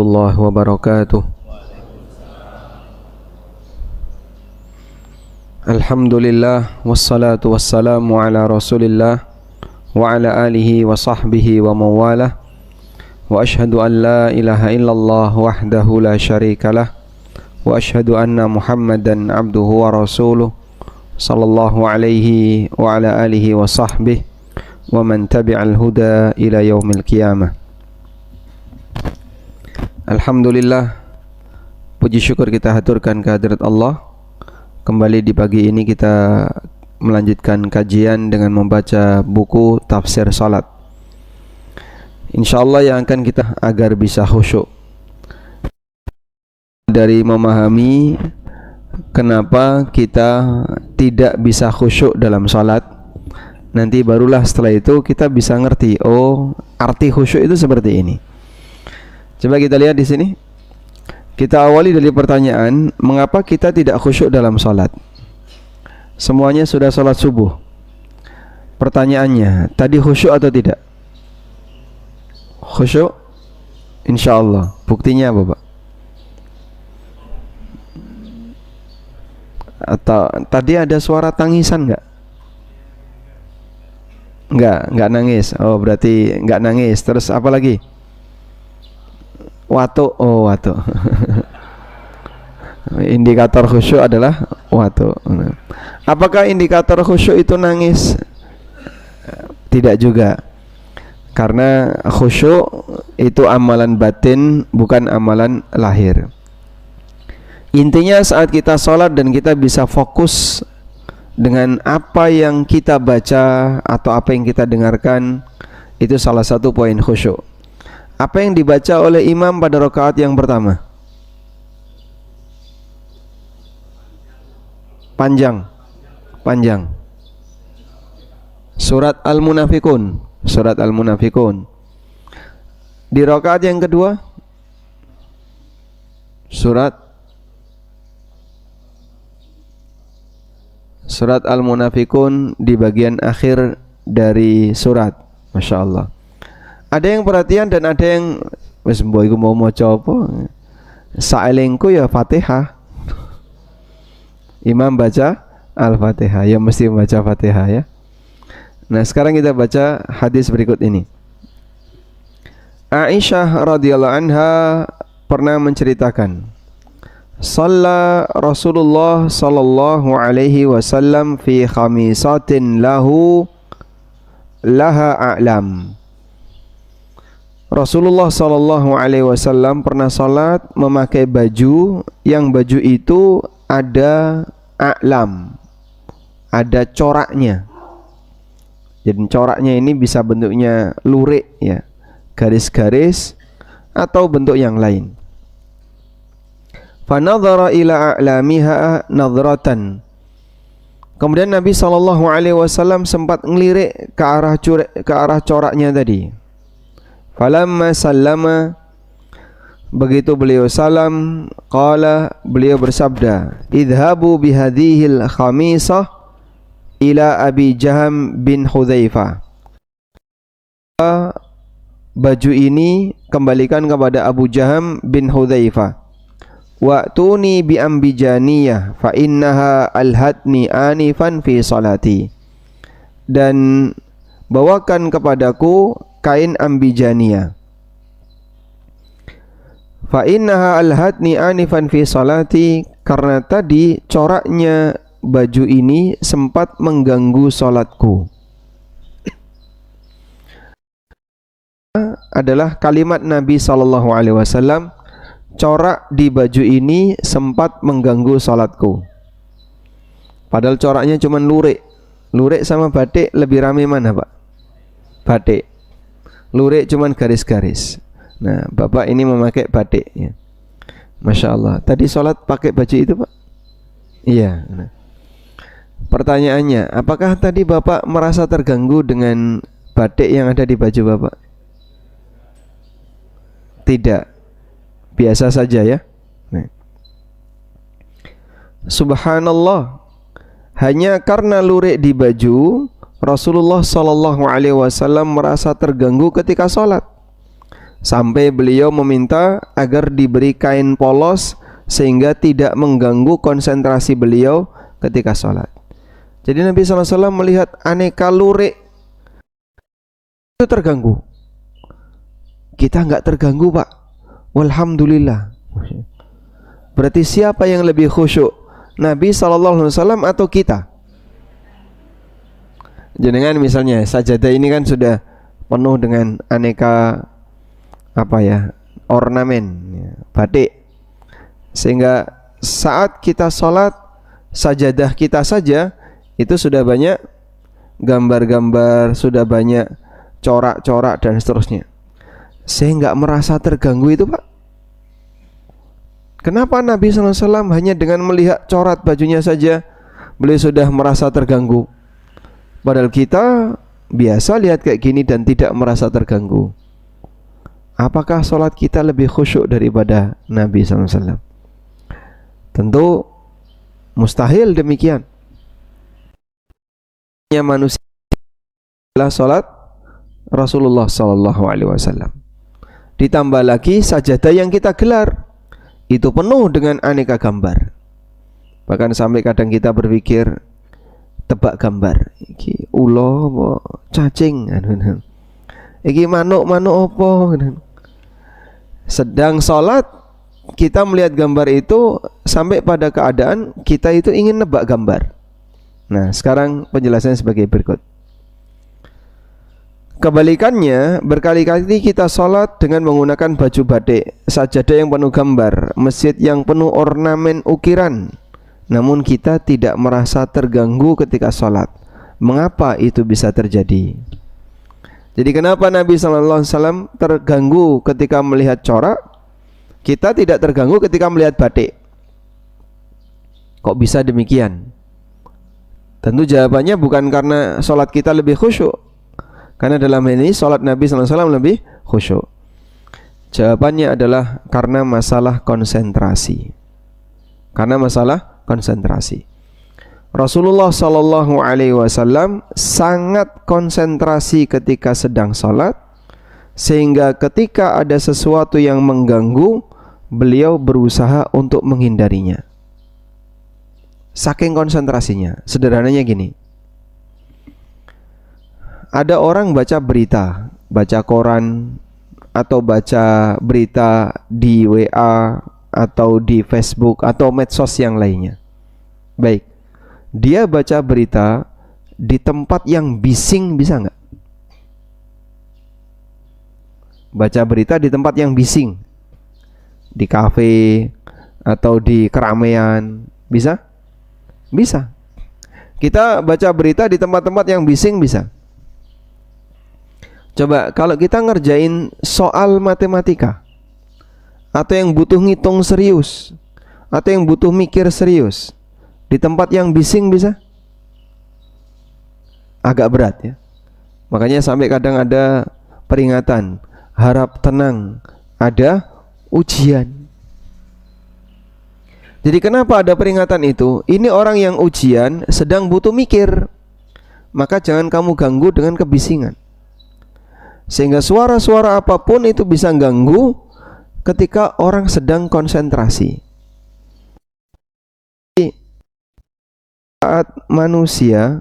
Allah wabarakatuh. Alhamdulillah wassalatu wassalamu ala Rasulillah wa ala alihi wa sahbihi wa mawalah. Wa ashhadu an la ilaha illallah wahdahu la syarikalah wa ashhadu anna Muhammadan abduhu wa rasuluh sallallahu alaihi wa ala alihi wa sahbihi wa man tabi'al huda ila yaumil qiyamah. Alhamdulillah, puji syukur kita haturkan kehadirat Allah. Kembali di pagi ini kita melanjutkan kajian dengan membaca buku tafsir salat. InsyaAllah yang akan kita agar bisa khusyuk dari memahami kenapa kita tidak bisa khusyuk dalam salat. Nanti barulah setelah itu kita bisa ngerti, oh arti khusyuk itu seperti ini. Coba kita lihat di sini. Kita awali dari pertanyaan, mengapa kita tidak khusyuk dalam salat? Semuanya sudah salat subuh. Pertanyaannya, tadi khusyuk atau tidak? Khusyuk? InsyaAllah. Buktinya apa, Pak? Atau tadi ada suara tangisan enggak? Enggak nangis. Oh, berarti enggak nangis. Terus apa lagi? Watuk, oh watuk. Indikator khusyuk adalah watuk. Apakah indikator khusyuk itu nangis? Tidak juga. Karena khusyuk itu amalan batin, bukan amalan lahir. Intinya saat kita sholat dan kita bisa fokus dengan apa yang kita baca atau apa yang kita dengarkan, itu salah satu poin khusyuk. Apa yang dibaca oleh imam pada rakaat yang pertama? Panjang. Surat Al-Munafikun. Di rakaat yang kedua? Surat Al-Munafikun di bagian akhir dari surat. Masya Allah. Ada yang perhatian dan ada yang wis mbok iku mau maca apa? Saelingku ya Fatihah. Imam baca Al-Fatihah, ya mesti membaca Fatihah ya. Nah, sekarang kita baca hadis berikut ini. Aisyah radhiyallahu anha pernah menceritakan, shalla Rasulullah sallallahu alaihi wasallam fi khamisatin laha a'lam. Rasulullah sallallahu alaihi wasallam pernah salat memakai baju yang baju itu ada a'lam, ada coraknya. Jadi coraknya ini bisa bentuknya lurik ya, garis-garis atau bentuk yang lain. Fa nadhara ila a'lamiha nadratan. Kemudian Nabi sallallahu alaihi wasallam sempat ngelirik ke arah coraknya tadi. Falamma sallama, begitu beliau salam, qala, beliau bersabda, idhabu bihadhil khamisah ila Abi Jaham bin Hudzaifah. Baju ini kembalikan kepada Abu Jaham bin Hudzaifah. Wa'tuni bi ambijaniyah fa innaha alhatni anifan fi salati. Dan bawakan kepadaku kain ambijaniyah. Fa innaha alhatni anifan fi salati, karena tadi coraknya baju ini sempat mengganggu salatku. Adalah kalimat Nabi sallallahu alaihi wasallam, corak di baju ini sempat mengganggu salatku. Padahal coraknya cuma lurik. Lurik sama batik lebih ramai mana, Pak? Batik. Lurik cuman garis-garis. Nah, Bapak ini memakai batik ya. Masya Allah. Tadi sholat pakai baju itu, Pak? Iya. Nah. Pertanyaannya, apakah tadi Bapak merasa terganggu dengan batik yang ada di baju Bapak? Tidak. Biasa saja ya. Nah. Subhanallah. Hanya karena lurik di baju, Rasulullah sallallahu alaihi wasallam merasa terganggu ketika sholat. sampai beliau meminta agar diberi kain polos sehingga tidak mengganggu konsentrasi beliau ketika sholat. Jadi Nabi SAW melihat aneka lurik itu terganggu. Kita nggak terganggu, Pak. Walhamdulillah. Berarti siapa yang lebih khusyuk? Nabi SAW atau kita? Jenengan misalnya sajadah ini kan sudah penuh dengan aneka ornamen, batik, sehingga saat kita sholat sajadah kita saja itu sudah banyak gambar-gambar, sudah banyak corak-corak dan seterusnya. Saya nggak merasa terganggu itu, Pak. Kenapa Nabi SAW hanya dengan melihat corat bajunya saja beliau sudah merasa terganggu? Padahal kita biasa lihat kayak gini dan tidak merasa terganggu. Apakah sholat kita lebih khusyuk daripada Nabi SAW? Tentu mustahil demikian. Manusia adalah sholat Rasulullah SAW. Ditambah lagi sajadah yang kita gelar itu penuh dengan aneka gambar. Bahkan sampai kadang kita berpikir tebak gambar. Iki ulo apa cacing, iki manuk-manuk apa. Sedang sholat kita melihat gambar itu sampai pada keadaan kita itu ingin nebak gambar. Nah, sekarang penjelasannya sebagai berikut. Kebalikannya, berkali-kali kita sholat dengan menggunakan baju batik, sajadah yang penuh gambar, masjid yang penuh ornamen ukiran, namun kita tidak merasa terganggu ketika sholat. Mengapa itu bisa terjadi? Jadi kenapa Nabi SAW terganggu ketika melihat corak? Kita tidak terganggu ketika melihat batik. Kok bisa demikian? Tentu jawabannya bukan karena sholat kita lebih khusyuk, karena dalam ini sholat Nabi SAW lebih khusyuk. Jawabannya adalah karena masalah konsentrasi. Karena masalah konsentrasi. Rasulullah SAW sangat konsentrasi ketika sedang sholat, sehingga ketika ada sesuatu yang mengganggu, beliau berusaha untuk menghindarinya. Saking konsentrasinya. Sederhananya gini, ada orang baca berita, baca koran, atau baca berita di WA atau di Facebook atau medsos yang lainnya. Baik, dia baca berita di tempat yang bising, bisa nggak? Baca berita di tempat yang bising, di kafe atau di keramaian, bisa? Bisa. Kita baca berita di tempat-tempat yang bising, bisa. Coba kalau kita ngerjain soal matematika, atau yang butuh ngitung serius, atau yang butuh mikir serius, di tempat yang bising, bisa? Agak berat ya. Makanya sampai kadang ada peringatan, harap tenang, ada ujian. Jadi kenapa ada peringatan itu? Ini orang yang ujian sedang butuh mikir, maka jangan kamu ganggu dengan kebisingan, sehingga suara-suara apapun itu bisa ganggu ketika orang sedang konsentrasi. Saat manusia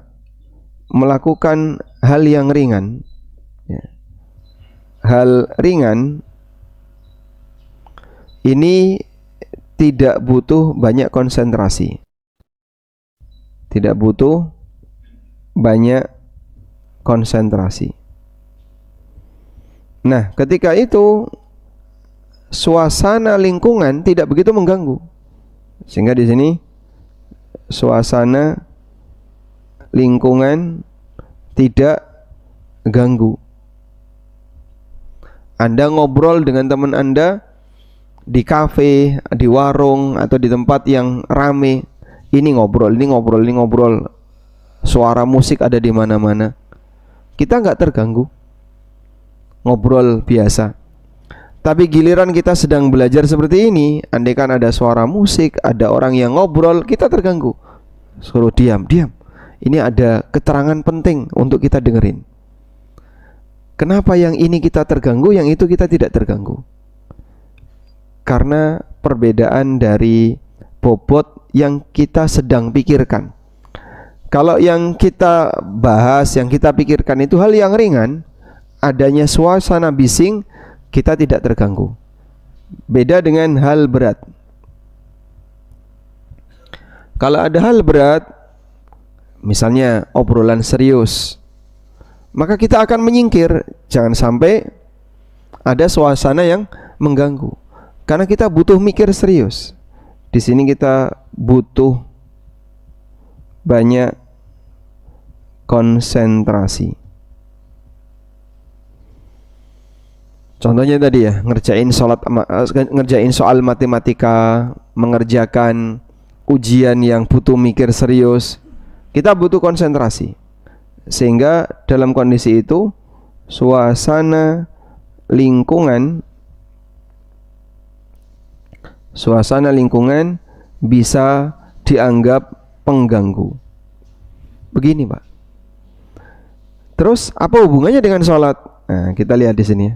melakukan hal yang ringan, hal ringan ini tidak butuh banyak konsentrasi, tidak butuh banyak konsentrasi. Nah, ketika itu suasana lingkungan tidak begitu mengganggu, sehingga di sini suasana lingkungan tidak ganggu. Anda ngobrol dengan teman Anda di kafe, di warung, atau di tempat yang rame, ini ngobrol, suara musik ada di mana-mana, kita nggak terganggu, ngobrol biasa. Tapi giliran kita sedang belajar seperti ini, andaikan ada suara musik, ada orang yang ngobrol, kita terganggu. Suruh diam, ini ada keterangan penting untuk kita dengerin. Kenapa yang ini kita terganggu, yang itu kita tidak terganggu? Karena perbedaan dari bobot yang kita sedang pikirkan. Kalau yang kita bahas, yang kita pikirkan itu hal yang ringan, adanya suasana bising, kita tidak terganggu. Beda dengan hal berat. Kalau ada hal berat, misalnya obrolan serius, maka kita akan menyingkir. Jangan sampai ada suasana yang mengganggu. Karena kita butuh mikir serius. Di sini kita butuh banyak konsentrasi. Contohnya tadi ya, ngerjain soal matematika, mengerjakan ujian yang butuh mikir serius, kita butuh konsentrasi. Sehingga dalam kondisi itu suasana lingkungan bisa dianggap pengganggu. Begini, Pak. Terus apa hubungannya dengan sholat? Nah, kita lihat di sini ya.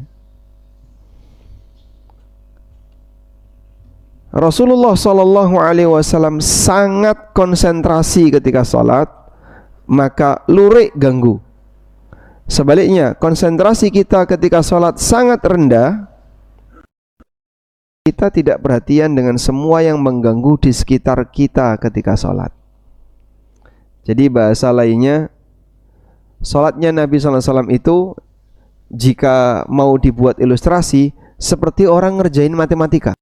Rasulullah Shallallahu Alaihi Wasallam sangat konsentrasi ketika sholat, maka lurik ganggu. Sebaliknya, konsentrasi kita ketika sholat sangat rendah, kita tidak perhatian dengan semua yang mengganggu di sekitar kita ketika sholat. Jadi bahasa lainnya, sholatnya Nabi Sallallahu Alaihi Wasallam itu jika mau dibuat ilustrasi seperti orang ngerjain matematika.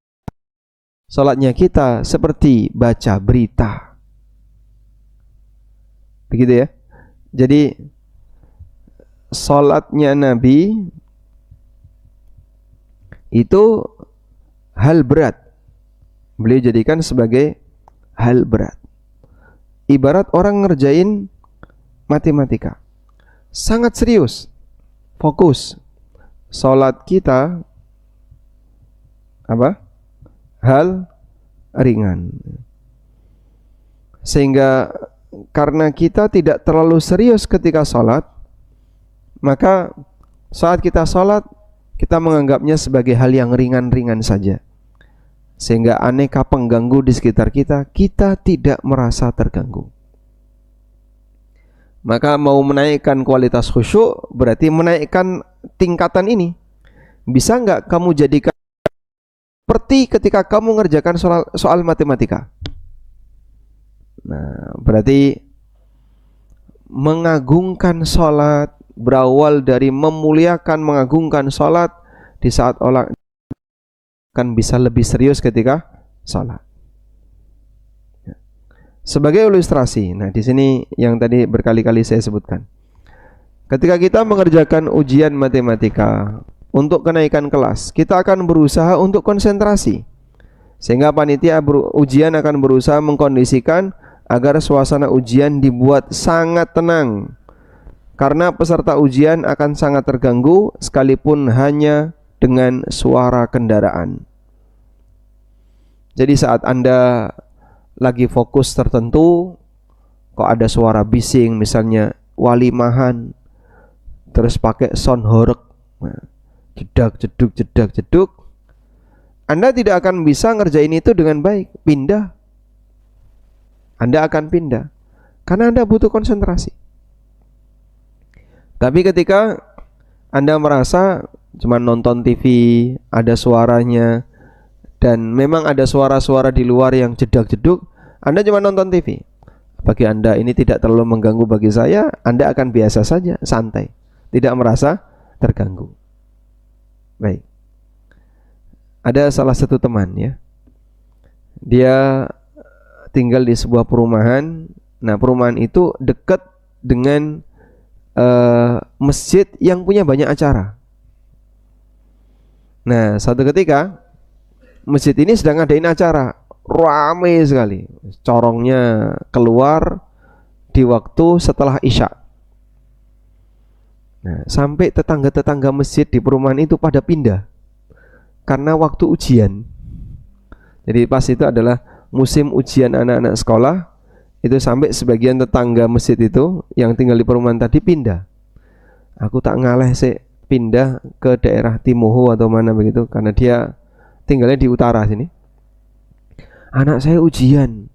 Sholatnya kita seperti baca berita. Begitu ya. Jadi sholatnya Nabi itu hal berat. Beliau jadikan sebagai hal berat. Ibarat orang ngerjain matematika. Sangat serius, fokus. Sholat kita apa? Hal ringan. Sehingga karena kita tidak terlalu serius ketika sholat, maka saat kita sholat, kita menganggapnya sebagai hal yang ringan-ringan saja. Sehingga aneka pengganggu di sekitar kita, kita tidak merasa terganggu. Maka mau menaikkan kualitas khusyuk, berarti menaikkan tingkatan ini. Bisa nggak kamu jadikan seperti ketika kamu mengerjakan soal matematika? Nah, berarti mengagungkan sholat berawal dari memuliakan, mengagungkan sholat di saat orang akan bisa lebih serius ketika sholat. Sebagai ilustrasi, nah di sini yang tadi berkali-kali saya sebutkan. Ketika kita mengerjakan ujian matematika untuk kenaikan kelas, kita akan berusaha untuk konsentrasi. Sehingga panitia ujian akan berusaha mengkondisikan agar suasana ujian dibuat sangat tenang. Karena peserta ujian akan sangat terganggu sekalipun hanya dengan suara kendaraan. Jadi saat Anda lagi fokus tertentu, kok ada suara bising, misalnya walimahan, terus pakai sound horeg, jedak jeduk, Anda tidak akan bisa ngerjain itu dengan baik. Pindah, Anda akan pindah karena Anda butuh konsentrasi. Tapi ketika Anda merasa cuma nonton TV, ada suaranya, dan memang ada suara-suara di luar yang jedak jeduk, Anda cuma nonton TV, bagi Anda ini tidak terlalu mengganggu. Bagi saya, Anda akan biasa saja, santai, tidak merasa terganggu. Baik. Ada salah satu teman ya, dia tinggal di sebuah perumahan. Nah, perumahan itu dekat dengan masjid yang punya banyak acara. Nah, satu ketika masjid ini sedang ngadain acara, ramai sekali, corongnya keluar di waktu setelah Isya. Nah, sampai tetangga-tetangga masjid di perumahan itu pada pindah karena waktu ujian. Jadi pas itu adalah musim ujian anak-anak sekolah, itu sampai sebagian tetangga masjid itu yang tinggal di perumahan tadi pindah. Aku tak ngaleh sih, pindah ke daerah Timuhu atau mana begitu, karena dia tinggalnya di utara sini. Anak saya ujian,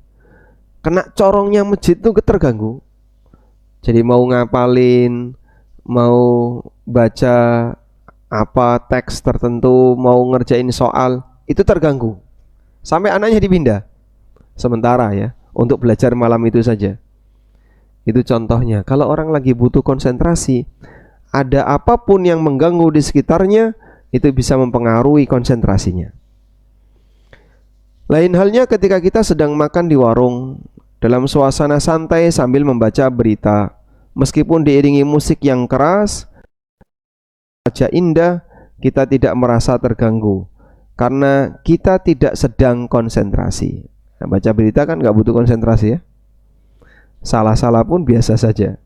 kena corongnya masjid tuh terganggu. Jadi mau ngapalin, mau baca apa teks tertentu, mau ngerjain soal, itu terganggu. Sampai anaknya dipindah sementara ya, untuk belajar malam itu saja. Itu contohnya. Kalau orang lagi butuh konsentrasi, ada apapun yang mengganggu di sekitarnya, itu bisa mempengaruhi konsentrasinya. Lain halnya ketika kita sedang makan di warung, dalam suasana santai sambil membaca berita, meskipun diiringi musik yang keras, saja indah, kita tidak merasa terganggu karena kita tidak sedang konsentrasi. Nah, baca berita kan nggak butuh konsentrasi ya. Salah-salah pun biasa saja.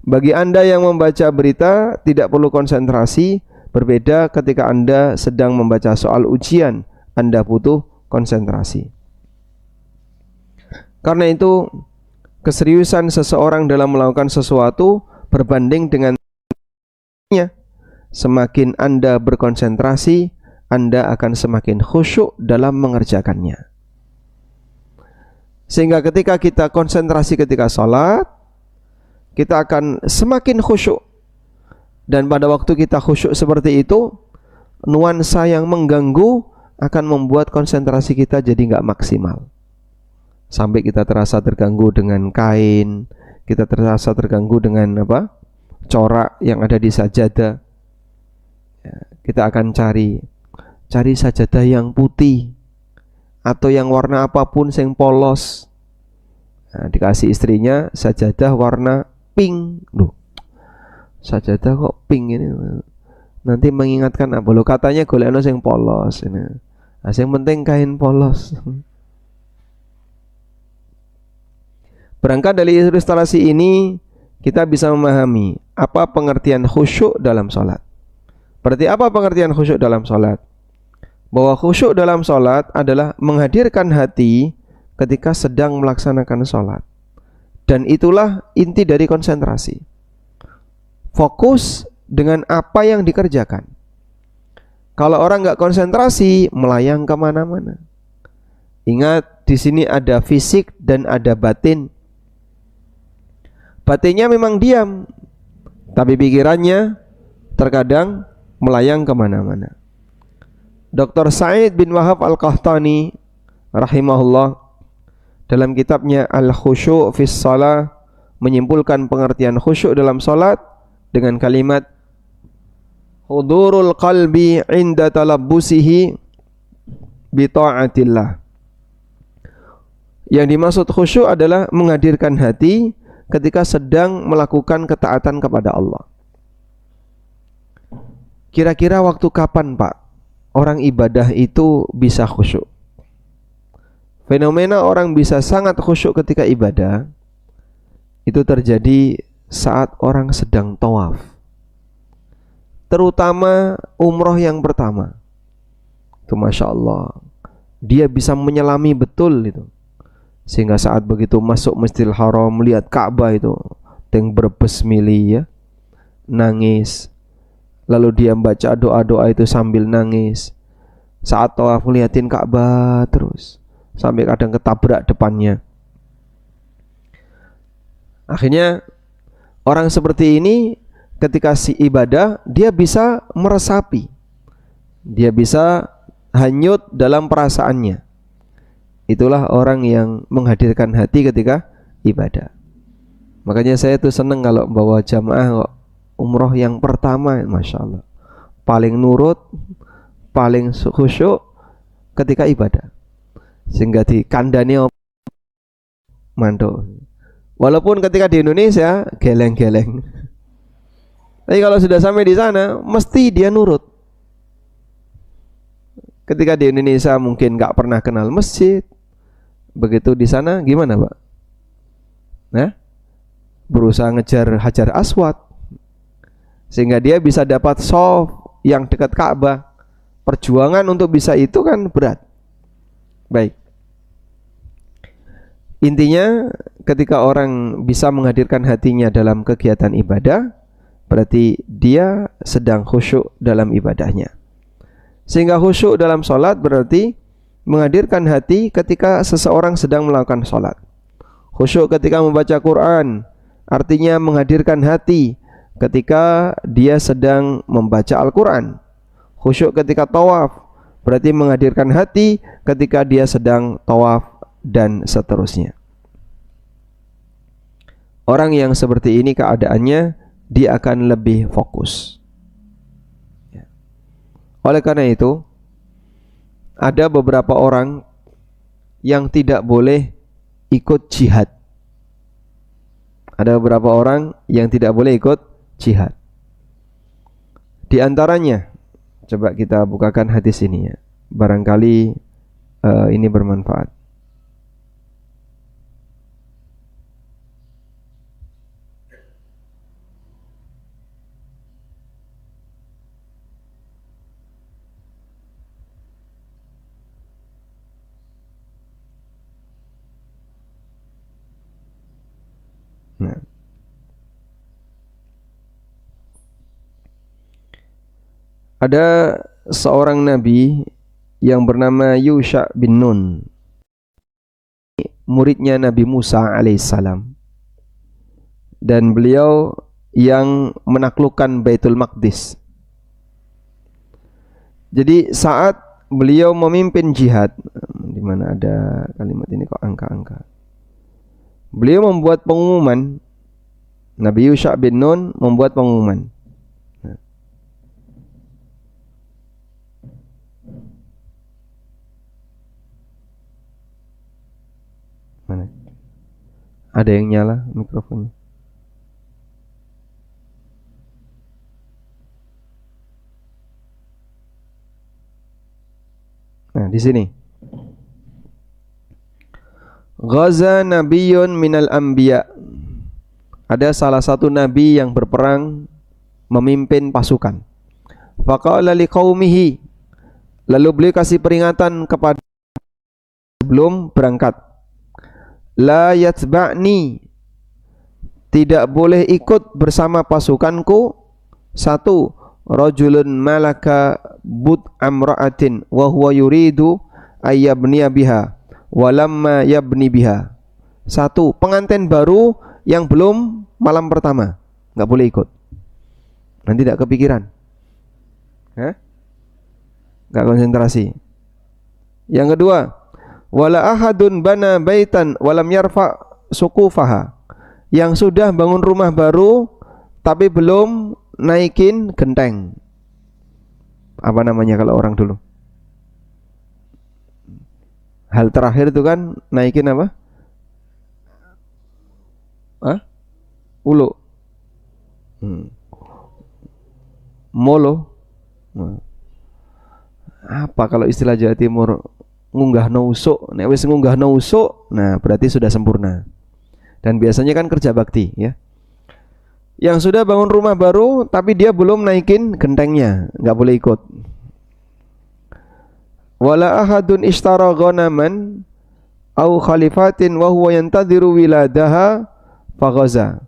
Bagi Anda yang membaca berita tidak perlu konsentrasi, berbeda ketika Anda sedang membaca soal ujian, Anda butuh konsentrasi. Karena itu, keseriusan seseorang dalam melakukan sesuatu berbanding dengannya. Semakin Anda berkonsentrasi, Anda akan semakin khusyuk dalam mengerjakannya. Sehingga ketika kita konsentrasi ketika sholat, kita akan semakin khusyuk. Dan pada waktu kita khusyuk seperti itu, nuansa yang mengganggu akan membuat konsentrasi kita jadi nggak maksimal. Sampai kita terasa terganggu dengan kain, kita terasa terganggu dengan corak yang ada di sajadah. Ya, kita akan cari sajadah yang putih atau yang warna apapun yang polos. Nah, dikasih istrinya sajadah warna pink. Loh, sajadah kok pink ini? Nanti mengingatkan apa? Loh, katanya golekno sing polos ini. Nah, yang penting kain polos. Berangkat dari ilustrasi ini, kita bisa memahami apa pengertian khusyuk dalam sholat. Berarti apa pengertian khusyuk dalam sholat? Bahwa khusyuk dalam sholat adalah menghadirkan hati ketika sedang melaksanakan sholat. Dan itulah inti dari konsentrasi. Fokus dengan apa yang dikerjakan. Kalau orang nggak konsentrasi, melayang kemana-mana. Ingat, di sini ada fisik dan ada batin. Batinnya memang diam, tapi pikirannya terkadang melayang kemana-mana. Dr. Sa'id bin Wahab Al-Qahtani rahimahullah dalam kitabnya Al-Khusyu' fis Shalah menyimpulkan pengertian khusyuk dalam salat dengan kalimat hudurul qalbi inda talabbusihi bi ta'atillah. Yang dimaksud khusyuk adalah menghadirkan hati ketika sedang melakukan ketaatan kepada Allah. Kira-kira waktu kapan, Pak, orang ibadah itu bisa khusyuk? Fenomena orang bisa sangat khusyuk ketika ibadah itu terjadi saat orang sedang tawaf. Terutama umroh yang pertama. Itu Masya Allah, dia bisa menyelami betul itu. Sehingga saat begitu masuk Masjidil Haram, melihat Ka'bah itu yang berbes mili ya, nangis. Lalu dia baca doa-doa itu sambil nangis. Saat tawaf liatin Ka'bah terus, sampai kadang ketabrak depannya. Akhirnya orang seperti ini ketika si ibadah, dia bisa meresapi, dia bisa hanyut dalam perasaannya. Itulah orang yang menghadirkan hati ketika ibadah. Makanya saya tuh seneng kalau bawa jamaah kok umroh yang pertama, Masya Allah, paling nurut, paling khusyuk ketika ibadah, sehingga dikandani mantuk. Walaupun ketika di Indonesia geleng-geleng, tapi kalau sudah sampai di sana mesti dia nurut. Ketika di Indonesia mungkin nggak pernah kenal masjid, begitu di sana gimana, Pak? Nah, berusaha ngejar Hajar Aswad sehingga dia bisa dapat shaf yang dekat Ka'bah. Perjuangan untuk bisa itu kan berat. Baik. Intinya ketika orang bisa menghadirkan hatinya dalam kegiatan ibadah, berarti dia sedang khusyuk dalam ibadahnya. Sehingga khusyuk dalam sholat berarti menghadirkan hati ketika seseorang sedang melakukan sholat. Khusyuk ketika membaca Quran artinya menghadirkan hati ketika dia sedang membaca Al-Quran. Khusyuk ketika tawaf berarti menghadirkan hati ketika dia sedang tawaf, dan seterusnya. Orang yang seperti ini keadaannya, dia akan lebih fokus. Oleh karena itu, ada beberapa orang yang tidak boleh ikut jihad. Ada beberapa orang yang tidak boleh ikut jihad. Di antaranya, coba kita bukakan hadis ini ya. Barangkali ini bermanfaat. Nah. Ada seorang nabi yang bernama Yusha bin Nun, muridnya Nabi Musa alaihissalam, dan beliau yang menaklukkan Baitul Maqdis. Jadi saat beliau memimpin jihad, di mana ada kalimat ini kok angka-angka, beliau membuat pengumuman. Nabi Yusha bin Nun membuat pengumuman. Mana? Ada yang nyala mikrofonnya? Nah, di sini. Ghaza nabiyyun minal anbiya. Ada salah satu nabi yang berperang memimpin pasukan. Faqala liqaumihi. Lalu beliau kasih peringatan kepada sebelum berangkat. La yatba'ni. Tidak boleh ikut bersama pasukanku. Satu, rajulun malaka bud amra'atin wa huwa yuridu ayyabniya biha walamma yabni biha. Satu, pengantin baru yang belum malam pertama, nggak boleh ikut. Nanti tidak kepikiran, nggak konsentrasi. Yang kedua, wala ahadun bana baitan walam yarfa suqufaha. Yang sudah bangun rumah baru tapi belum naikin genteng. Apa namanya kalau orang dulu? Hal terakhir itu kan naikin apa? Ulo. Molo. Apa kalau istilah Jawa Timur? Ngunggah usuk. Nek wis ngunggah usuk, nah berarti sudah sempurna. Dan biasanya kan kerja bakti ya. Yang sudah bangun rumah baru tapi dia belum naikin gentengnya, nggak boleh ikut. Wala ahadun ishtara ghanaman au khalifatin wa huwa yantadhiru wiladaha faghaza.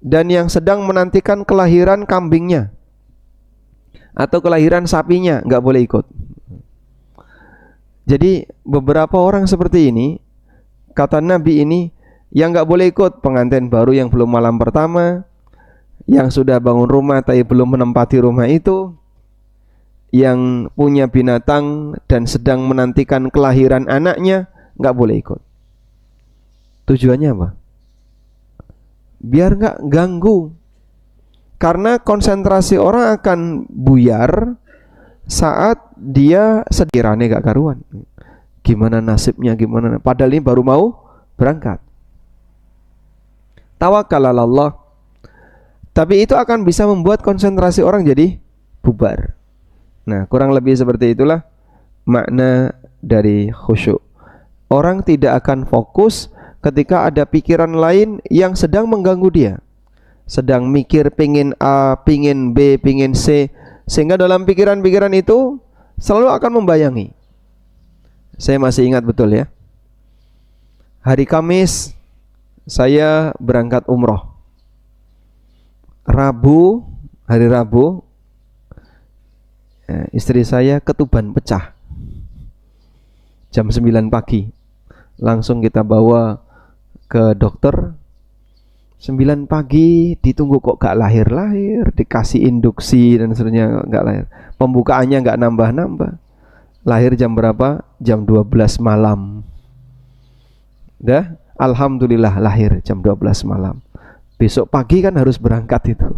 Dan yang sedang menantikan kelahiran kambingnya atau kelahiran sapinya nggak boleh ikut. Jadi beberapa orang seperti ini, kata Nabi ini, yang nggak boleh ikut pengantin baru yang belum malam pertama, yang sudah bangun rumah tapi belum menempati rumah itu, yang punya binatang dan sedang menantikan kelahiran anaknya, nggak boleh ikut. Tujuannya apa? Biar nggak ganggu. Karena konsentrasi orang akan buyar saat dia sedirane gak karuan. Gimana nasibnya, gimana? Padahal ini baru mau berangkat. Tawakal ala Allah. Tapi itu akan bisa membuat konsentrasi orang jadi bubar. Nah, kurang lebih seperti itulah makna dari khusyuk. Orang tidak akan fokus ketika ada pikiran lain yang sedang mengganggu dia. Sedang mikir pingin A, pingin B, pingin C, sehingga dalam pikiran-pikiran itu selalu akan membayangi. Saya masih ingat betul ya. Hari Kamis saya berangkat umroh. Rabu hari Rabu, istri saya ketuban pecah jam 9 pagi. Langsung kita bawa ke dokter. 9 pagi ditunggu kok gak lahir-lahir, dikasih induksi dan seterusnya gak lahir. Pembukaannya gak nambah-nambah. Lahir jam berapa? Jam 12 malam. Dah, alhamdulillah lahir jam 12 malam. Besok pagi kan harus berangkat itu.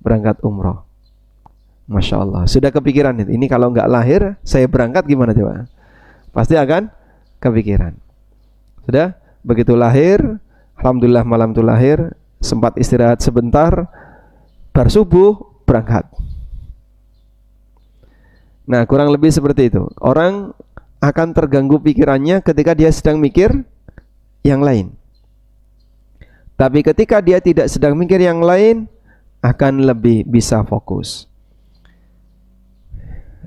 Berangkat umroh. Masya Allah, sudah kepikiran itu. Ini kalau nggak lahir, saya berangkat gimana coba? Pasti akan kepikiran. Sudah, begitu lahir, alhamdulillah malam itu lahir, sempat istirahat sebentar, bar subuh berangkat. Nah, kurang lebih seperti itu. Orang akan terganggu pikirannya ketika dia sedang mikir yang lain. Tapi ketika dia tidak sedang mikir yang lain, akan lebih bisa fokus.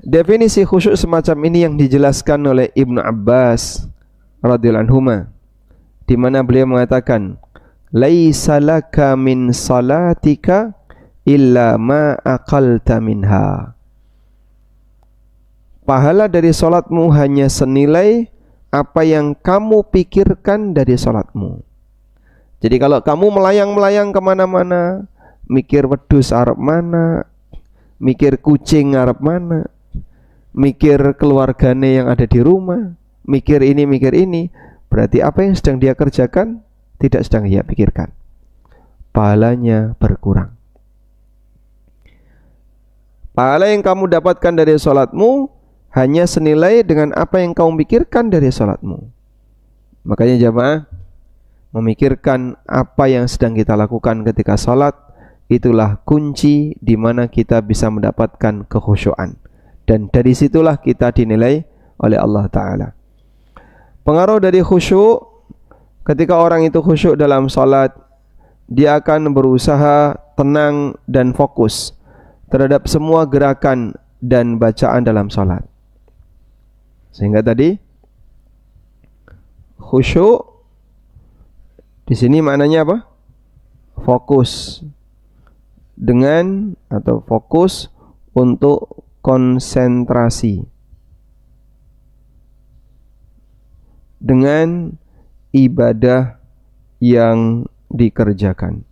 Definisi khusyuk semacam ini yang dijelaskan oleh Ibnu Abbas radhiyallahu anhuma, di mana beliau mengatakan, "Laisa laka min salatika illa ma aqalta minha." Pahala dari salatmu hanya senilai apa yang kamu pikirkan dari salatmu. Jadi kalau kamu melayang-melayang kemana-mana, mikir wedhus arep mana, mikir kucing arep mana, mikir keluargane yang ada di rumah, mikir ini, berarti apa yang sedang dia kerjakan tidak sedang dia pikirkan. Pahalanya berkurang. Pahala yang kamu dapatkan dari salatmu hanya senilai dengan apa yang kamu pikirkan dari salatmu. Makanya jamaah, memikirkan apa yang sedang kita lakukan ketika salat, itulah kunci di mana kita bisa mendapatkan kekhusyuan. Dan dari situlah kita dinilai oleh Allah Ta'ala. Pengaruh dari khusyuk, ketika orang itu khusyuk dalam salat, dia akan berusaha tenang dan fokus terhadap semua gerakan dan bacaan dalam salat. Sehingga tadi khusyuk di sini maknanya apa? Fokus dengan atau fokus untuk konsentrasi dengan ibadah yang dikerjakan.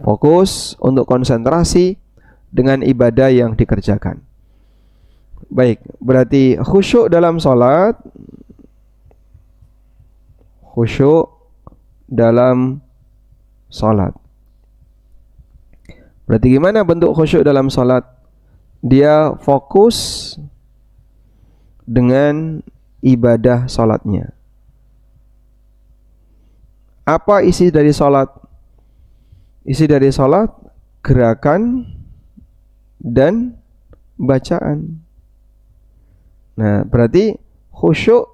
Fokus untuk konsentrasi dengan ibadah yang dikerjakan. Baik, berarti khusyuk dalam salat, khusyuk dalam salat. Berarti gimana bentuk khusyuk dalam salat? Dia fokus dengan ibadah salatnya. Apa isi dari salat? Isi dari salat gerakan dan bacaan. Nah, berarti khusyuk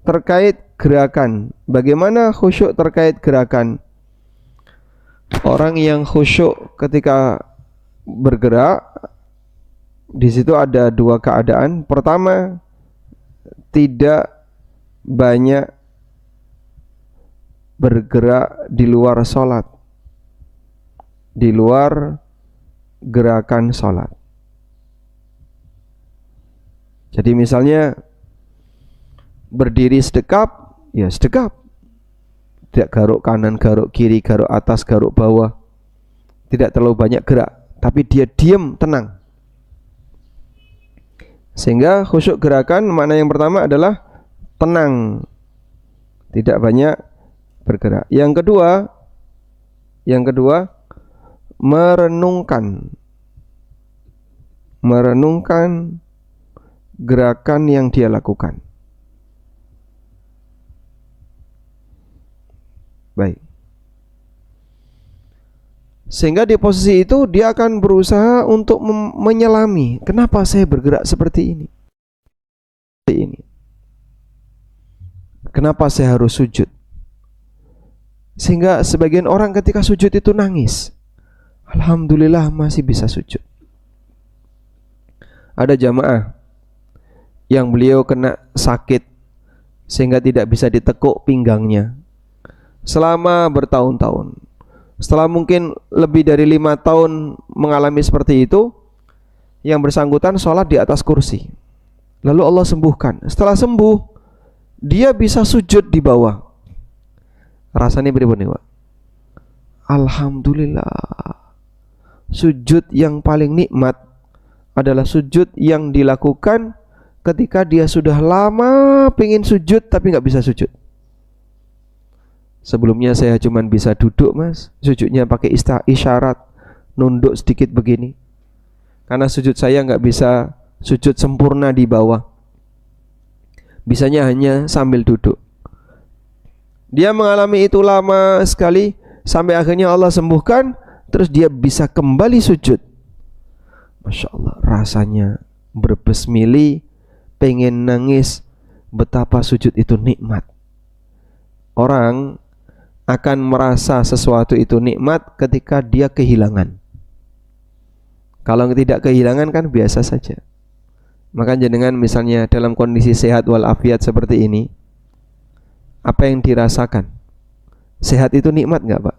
terkait gerakan. Bagaimana khusyuk terkait gerakan? Orang yang khusyuk ketika bergerak, di situ ada dua keadaan. Pertama, tidak banyak bergerak di luar salat, di luar gerakan salat. Jadi misalnya berdiri sedekap, ya sedekap. Tidak garuk kanan, garuk kiri, garuk atas, garuk bawah. Tidak terlalu banyak gerak, tapi dia diam, tenang. Sehingga khusyuk gerakan makna yang pertama adalah tenang, tidak banyak bergerak. Yang kedua merenungkan gerakan yang dia lakukan. Baik. Sehingga di posisi itu dia akan berusaha untuk menyelami, kenapa saya bergerak seperti ini? Kenapa saya harus sujud? Sehingga sebagian orang ketika sujud itu nangis. Alhamdulillah masih bisa sujud. Ada jamaah yang beliau kena sakit sehingga tidak bisa ditekuk pinggangnya. selama bertahun-tahun. Setelah mungkin lebih dari 5 tahun mengalami seperti itu, yang bersangkutan sholat di atas kursi. Lalu Allah sembuhkan. Setelah sembuh, dia bisa sujud di bawah. Rasanya berapa nih, Pak? Alhamdulillah. Sujud yang paling nikmat adalah sujud yang dilakukan ketika dia sudah lama pengen sujud tapi nggak bisa sujud. Sebelumnya saya cuma bisa duduk, Mas. Sujudnya pakai isyarat, nunduk sedikit begini. Karena sujud saya nggak bisa sujud sempurna di bawah. Bisanya hanya sambil duduk. Dia mengalami itu lama sekali sampai akhirnya Allah sembuhkan, terus dia bisa kembali sujud. Masya Allah, rasanya berbesmili, pengen nangis, betapa sujud itu nikmat. Orang akan merasa sesuatu itu nikmat ketika dia kehilangan. Kalau tidak kehilangan kan biasa saja. Maka jenengan misalnya dalam kondisi sehat walafiat seperti ini, apa yang dirasakan? Sehat itu nikmat nggak, Pak?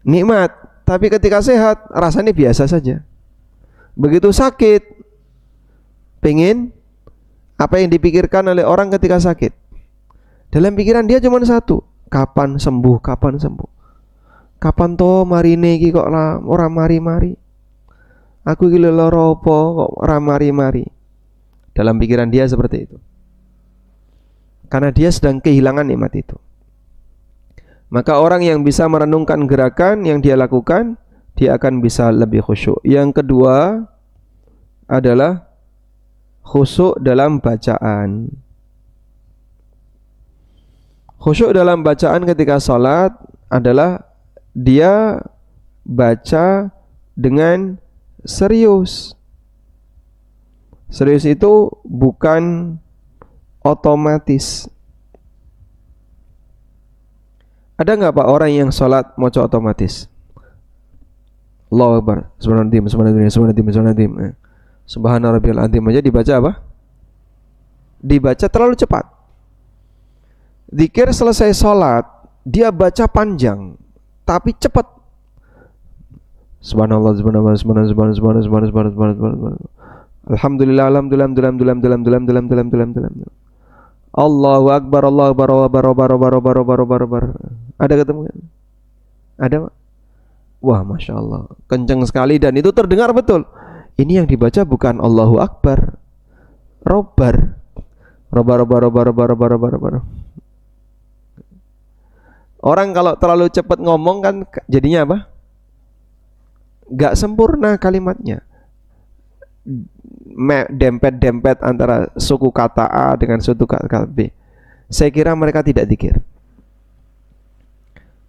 Nikmat, tapi ketika sehat rasanya biasa saja. Begitu sakit, pengen apa yang dipikirkan oleh orang ketika sakit? Dalam pikiran dia cuma satu, kapan sembuh, kapan sembuh. Kapan toh marine iki kok ora mari-mari. Aku iki lara apa kok ora mari-mari. Dalam pikiran dia seperti itu. Karena dia sedang kehilangan nikmat itu. Maka orang yang bisa merenungkan gerakan yang dia lakukan, dia akan bisa lebih khusyuk. Yang kedua adalah khusyuk dalam bacaan. Khusyuk dalam bacaan ketika sholat adalah dia baca dengan serius. Serius itu bukan otomatis. Ada nggak Pak orang yang sholat maca otomatis? Allahu Akbar, Subhana rabbiyal azim aja dibaca apa? Dibaca terlalu cepat. Zikir selesai sholat, dia baca panjang, tapi cepat. Subhanallah, subhanallah, subhanallah, subhanallah, subhanallah, subhanallah, alhamdulillah, alhamdulillah. Allahu Akbar, Allahu Akbar. Ada ketemu? Ada, Pak? Wah, Masya Allah, kencang sekali dan itu terdengar betul. Ini yang dibaca bukan Allahu Akbar, robar. Orang kalau terlalu cepat ngomong kan jadinya apa? Gak sempurna kalimatnya. Dempet-dempet antara suku kata A dengan suku kata B. Saya kira mereka tidak zikir.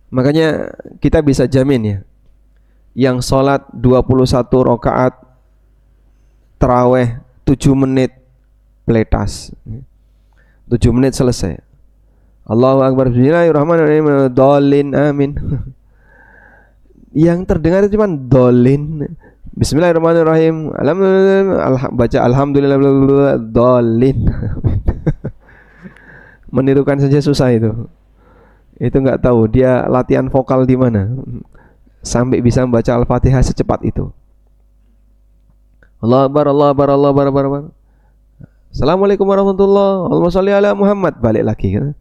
Makanya kita bisa jamin ya, yang sholat 21 rakaat taraweh 7 menit peletas, 7 menit selesai. Allahu Akbar, bismillahirrahmanirrahim, dolin, amin. Yang terdengar itu cuma dolin. Bismillahirrahmanirrahim, alhamdulillah, baca alhamdulillah, dolin. Menirukan saja susah itu. Itu nggak tahu dia latihan vokal di mana sampai bisa membaca Al-Fatihah secepat itu. Allahu Akbar, Allahu Akbar, Allahu Akbar, Allahu Akbar. Assalamualaikum warahmatullahi wabarakatuh. Allahumma sholli ala Muhammad. Balik lagi kan.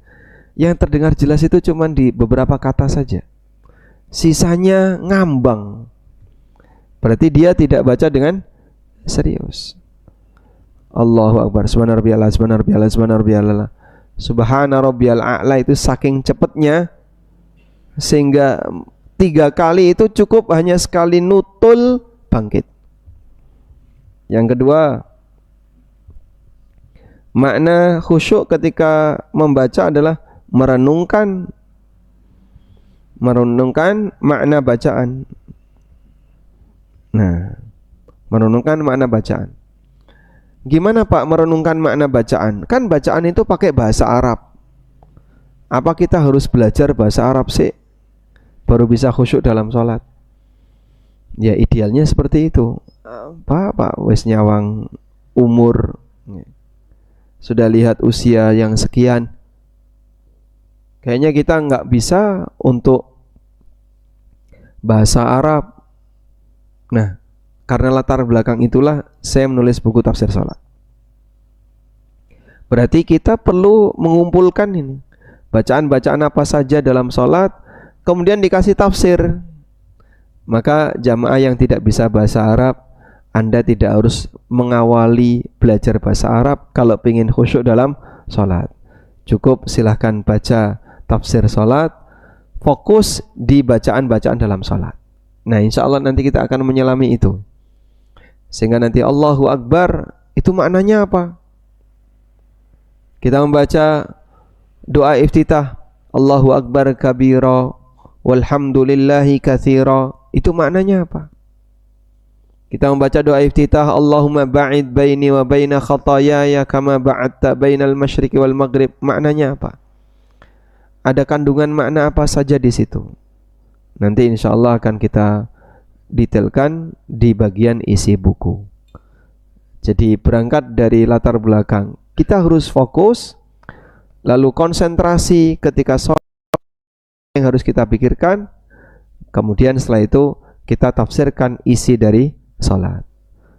Yang terdengar jelas itu cuma di beberapa kata saja. Sisanya ngambang. Berarti dia tidak baca dengan serius. Allahu Akbar, subhana rabbiyal a'la, subhana rabbiyal a'la, subhana rabbiyal a'la. Subhana rabbiyal a'la itu saking cepatnya sehingga 3 kali itu cukup hanya sekali nutul bangkit. Yang kedua, makna khusyuk ketika membaca adalah merenungkan makna bacaan. Nah, merenungkan makna bacaan. Gimana Pak merenungkan makna bacaan? Kan bacaan itu pakai bahasa Arab. Apa kita harus belajar bahasa Arab sih baru bisa khusyuk dalam sholat? Ya idealnya seperti itu. Pak wes nyawang umur, sudah lihat usia yang sekian, Kayaknya kita nggak bisa untuk bahasa Arab. Nah, karena latar belakang itulah saya menulis buku tafsir salat. Berarti kita perlu mengumpulkan ini bacaan-bacaan apa saja dalam salat, kemudian dikasih tafsir. Maka jamaah yang tidak bisa bahasa Arab, Anda tidak harus mengawali belajar bahasa Arab kalau ingin khusyuk dalam salat. Cukup silahkan baca tafsir salat, fokus di bacaan-bacaan dalam salat. Nah, insya Allah nanti kita akan menyelami itu. Sehingga nanti Allahu Akbar itu maknanya apa? Kita membaca doa iftitah, Allahu Akbar kabira walhamdulillahi katsira, itu maknanya apa? Kita membaca doa iftitah, Allahumma ba'id baini wa baina khataayaya kama ba'adta bainal masyriqi wal maghrib, maknanya apa? Ada kandungan makna apa saja di situ? Nanti insya Allah akan kita detailkan di bagian isi buku. Jadi berangkat dari latar belakang, kita harus fokus, lalu konsentrasi ketika sholat yang harus kita pikirkan, kemudian setelah itu kita tafsirkan isi dari sholat.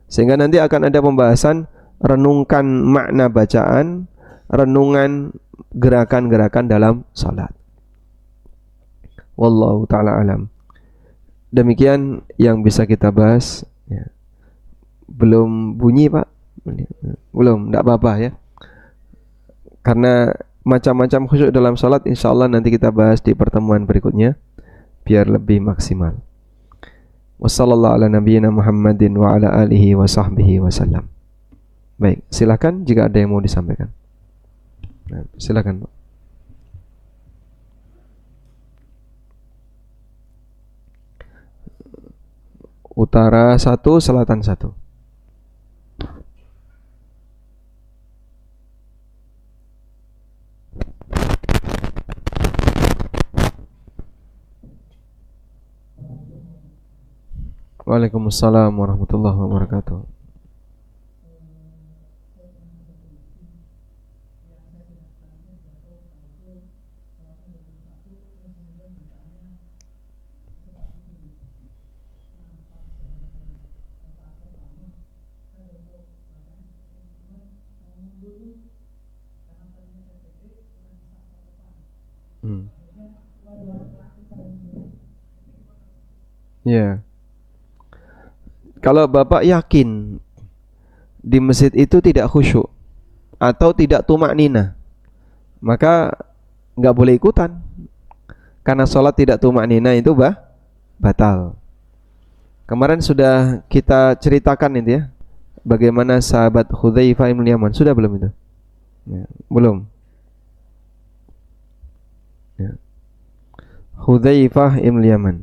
Sehingga nanti akan ada pembahasan renungkan makna bacaan, renungan gerakan-gerakan dalam sholat. Wallahu ta'ala alam. Demikian yang bisa kita bahas ya. Belum bunyi Pak? Belum, tidak apa-apa ya. Karena macam-macam khusyuk dalam salat, insya Allah nanti kita bahas di pertemuan berikutnya biar lebih maksimal. Wassallallahu ala nabiyyina Muhammadin wa ala alihi wa sahbihi wasallam. Baik, silakan jika ada yang mau disampaikan. Nah, silakan Pak. Utara 1, selatan 1. Waalaikumsalam warahmatullahi wabarakatuh. Ya. Kalau Bapak yakin di masjid itu tidak khusyuk atau tidak tumak nina, maka nggak boleh ikutan. Karena sholat tidak tumak nina itu batal. Kemarin sudah kita ceritakan itu ya, bagaimana sahabat Hudzaifah bin Yaman. Sudah belum itu? Ya, belum. Ya. Hudzaifah bin Yaman.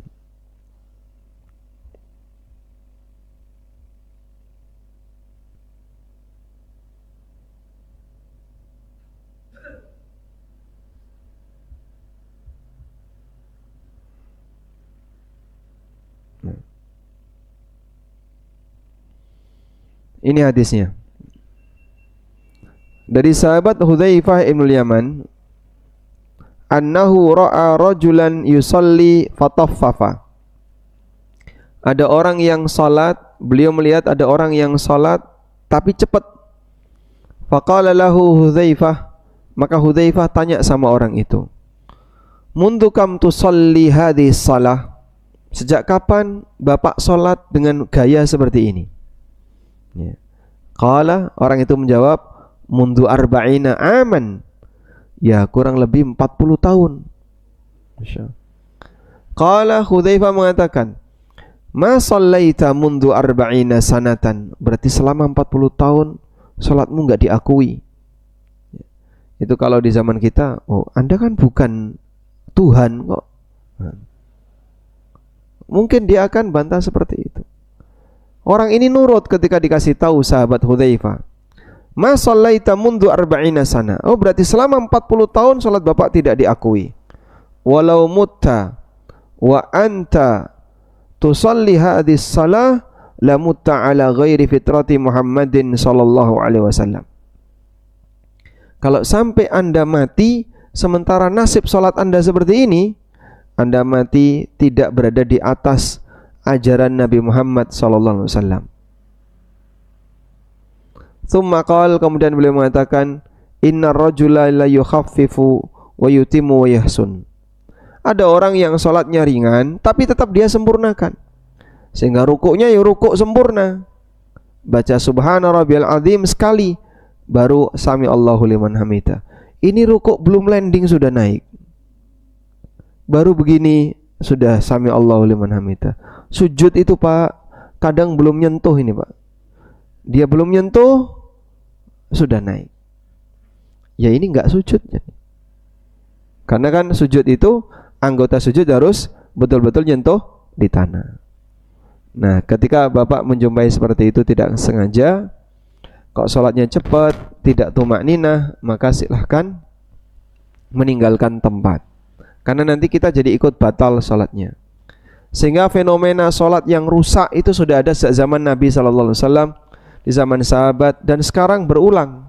Ini hadisnya. Dari sahabat Hudzaifah bin Yaman, annahu ra'a rajulan yusalli fataffafa. Ada orang yang salat, beliau melihat ada orang yang salat tapi cepat. Faqala lahu Hudzaifah, maka Hudzaifah tanya sama orang itu, "Mundu kam tusalli hadhihi shalah?" Sejak kapan Bapak salat dengan gaya seperti ini? Ya. Qala, orang itu menjawab, "Mundu arba'ina aman." Ya, kurang lebih 40 tahun. Qala, Hudzaifah mengatakan, "Ma shallaita mundu arba'ina sanatan." Berarti selama 40 tahun salatmu enggak diakui. Itu kalau di zaman kita, oh, Anda kan bukan Tuhan kok. Mungkin dia akan bantah seperti itu. Orang ini nurut ketika dikasih tahu sahabat Hudzaifah, "Ma shallaita mundu arba'ina sana." Oh, berarti selama 40 tahun salat Bapak tidak diakui. "Walau mutta wa anta tusalli hadhihi shalah la mutta ala ghairi fitrati Muhammadin sallallahu alaihi wasallam." Kalau sampai Anda mati Sementara nasib sholat Anda seperti ini, Anda mati tidak berada di atas ajaran Nabi Muhammad SAW. Tsumma qala, kemudian beliau mengatakan, inna rajula la yukhaffifu wa yutimmu wa yahsun. Ada orang yang sholatnya ringan tapi tetap dia sempurnakan, sehingga rukuknya ya rukuk sempurna, baca subhana rabbiyal azim sekali baru sami Allahu liman hamidah. Ini rukuk belum landing sudah naik, baru begini sudah sami Allahu liman hamidah. Sujud itu Pak kadang belum nyentuh ini Pak, dia belum nyentuh sudah naik. Ya ini enggak sujud. Karena kan sujud itu anggota sujud harus betul-betul nyentuh di tanah. Nah, ketika Bapak menjumpai seperti itu tidak sengaja, kok sholatnya cepat, tidak tumakninah, maka silahkan meninggalkan tempat. Karena nanti kita jadi ikut batal sholatnya. Sehingga fenomena sholat yang rusak itu sudah ada sejak zaman Nabi SAW, di zaman sahabat, dan sekarang berulang.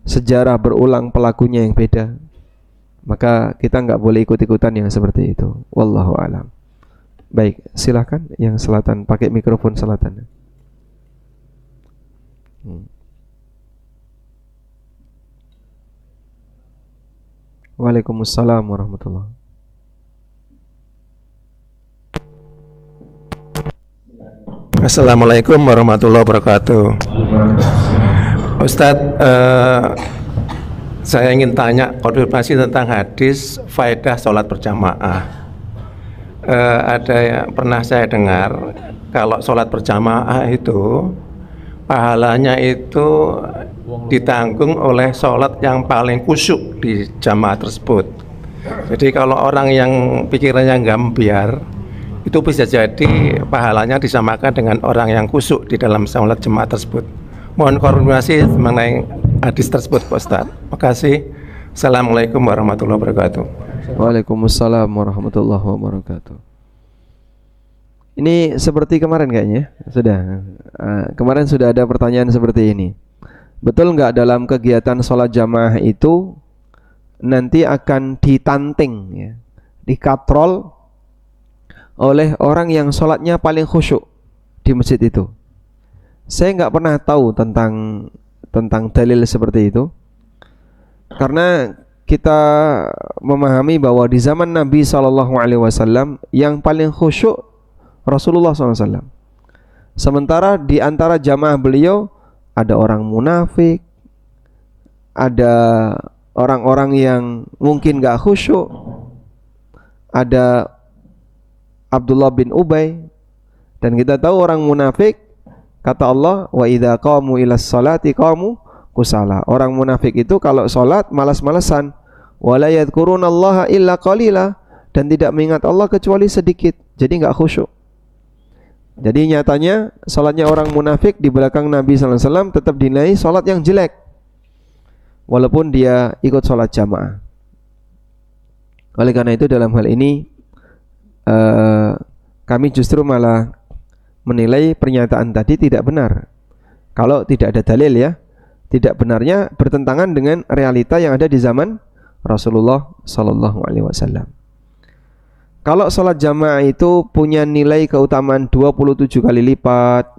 Sejarah berulang, pelakunya yang beda. Maka kita nggak boleh ikut-ikutan yang seperti itu. Wallahu a'lam. Baik, silakan yang selatan, pakai mikrofon selatan. Waalaikumsalam warahmatullahi. Assalamualaikum warahmatullahi wabarakatuh. Ustadz, saya ingin tanya konfirmasi tentang hadis faedah sholat berjamaah. Ada yang pernah saya dengar kalau sholat berjamaah itu pahalanya itu ditanggung oleh sholat yang paling khusyuk di jamaah tersebut. Jadi kalau orang yang pikirannya gambiar, itu bisa jadi pahalanya disamakan dengan orang yang khusyuk di dalam sholat jemaah tersebut. Mohon konfirmasi mengenai hadis tersebut, Pak Ustaz. Terima kasih. Assalamualaikum warahmatullahi wabarakatuh. Waalaikumsalam warahmatullahi wabarakatuh. Ini seperti kemarin kayaknya sudah. Kemarin sudah ada pertanyaan seperti ini. Betul nggak dalam kegiatan sholat jamaah itu nanti akan ditanting, ya, dikatrol oleh orang yang sholatnya paling khusyuk di masjid itu? Saya nggak pernah tahu tentang dalil seperti itu, karena kita memahami bahwa di zaman Nabi SAW yang paling khusyuk Rasulullah SAW. Sementara di antara jamaah beliau ada orang munafik, ada orang-orang yang mungkin gak khusyuk, ada Abdullah bin Ubay. Dan kita tahu orang munafik, kata Allah, wa idza qamu ilas salati qamu kusala. Orang munafik itu kalau sholat malas-malasan, wala yadhkurunallaha illa qalila, dan tidak mengingat Allah kecuali sedikit. Jadi enggak khusyuk. Jadi nyatanya sholatnya orang munafik di belakang Nabi SAW tetap dinilai sholat yang jelek, walaupun dia ikut sholat jamaah. Oleh karena itu dalam hal ini kami justru malah menilai pernyataan tadi tidak benar. Kalau tidak ada dalil, ya, tidak benarnya bertentangan dengan realita yang ada di zaman Rasulullah SAW. Kalau sholat jamaah itu punya nilai keutamaan 27 kali lipat,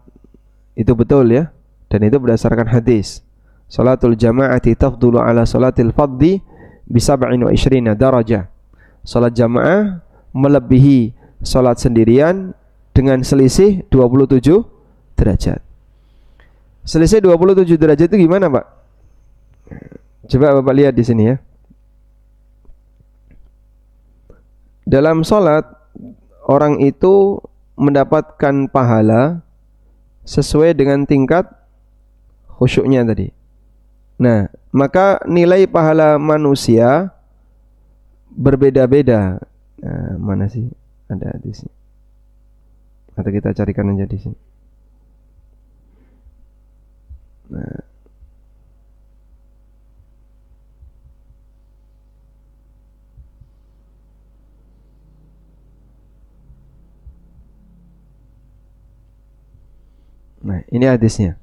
itu betul, ya, dan itu berdasarkan hadis. Sholatul jamaati tafdulu ala sholatil fadhi bisab'in wa ishrina darajah. Sholat jamaah melebihi sholat sendirian dengan selisih 27 derajat. Selisih 27 derajat itu gimana, Pak? Coba Bapak lihat di sini, ya. Dalam sholat, orang itu mendapatkan pahala sesuai dengan tingkat khusyuknya tadi. Nah, maka nilai pahala manusia berbeda-beda. Nah, mana sih? Ada di sini. Atau kita carikan aja di sini. Nah, ini hadisnya.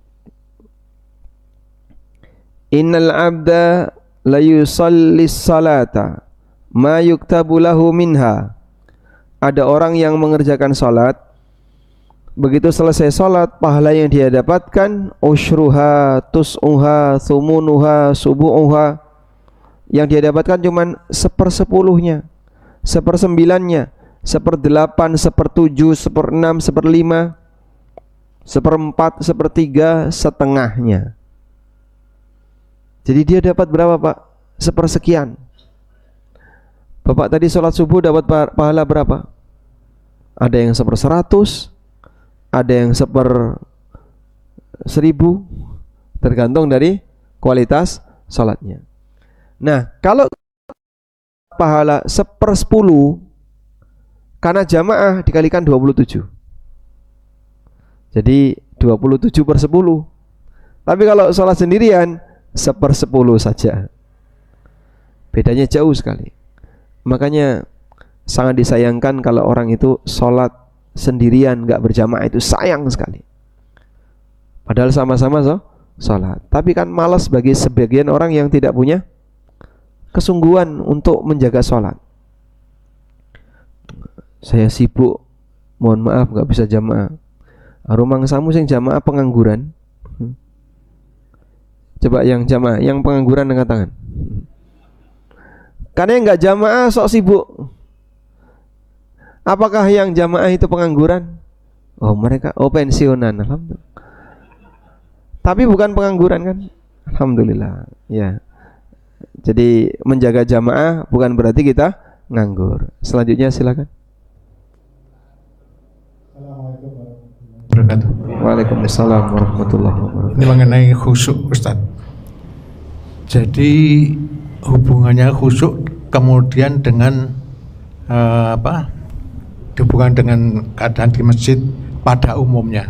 Innal abda la yusallis salata ma yuktabu lahu minha. Ada orang yang mengerjakan salat, begitu selesai salat pahala yang dia dapatkan usyruha, tus'uha, thumunuha, subu'uha, yang dia dapatkan cuman 1/10-nya, 1/9-nya, 1/8, 1/7, 1/6, 1/5, 1/4, 1/3, setengahnya. Jadi dia dapat berapa Pak? 1/sekian. Bapak tadi sholat subuh dapat pahala berapa? Ada yang 1/100, ada yang 1/1000, tergantung dari kualitas sholatnya. Nah, kalau pahala 1/10 karena jamaah dikalikan 27, jadi 27/10. Tapi kalau sholat sendirian 1/10 saja, bedanya jauh sekali. Makanya sangat disayangkan kalau orang itu sholat sendirian gak berjamaah, itu sayang sekali. Padahal sama-sama sholat, tapi kan malas bagi sebagian orang yang tidak punya kesungguhan untuk menjaga sholat. Saya sibuk, mohon maaf gak bisa jamaah. Rumang samu sing jamaah pengangguran. Coba yang jamaah, yang pengangguran angkat tangan. Karena yang nggak jamaah sok sibuk. Apakah yang jamaah itu pengangguran? Oh mereka, pensiunan, alhamdulillah. Tapi bukan pengangguran kan? Alhamdulillah. Ya. Jadi menjaga jamaah bukan berarti kita nganggur. Selanjutnya silakan. Waalaikumsalam warahmatullahi wabarakatuh. Ini mengenai khusyuk Ustaz. Jadi hubungannya khusyuk kemudian dengan hubungan dengan keadaan di masjid pada umumnya.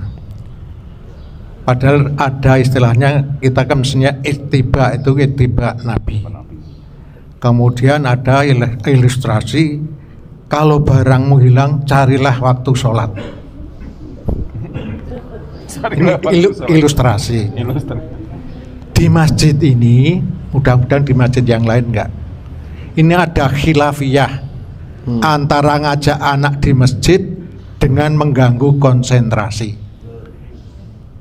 Padahal ada istilahnya, kita kan mestinya ittiba, itu ittiba Nabi. Kemudian ada ilustrasi, kalau barangmu hilang carilah waktu sholat. Ini ilustrasi. Di masjid ini, mudah-mudahan di masjid yang lain enggak, ini ada khilafiyah antara ngajak anak di masjid dengan mengganggu konsentrasi.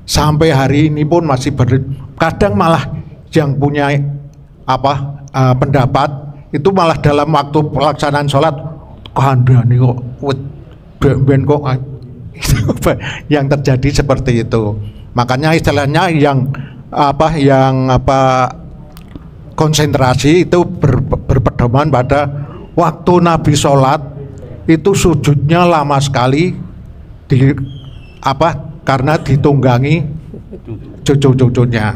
Sampai hari ini pun masih kadang malah yang punya pendapat itu malah dalam waktu pelaksanaan sholat kandhani kok ben kok yang terjadi seperti itu. Makanya istilahnya yang konsentrasi itu berpedoman pada waktu Nabi sholat itu sujudnya lama sekali karena ditunggangi cucu-cucunya.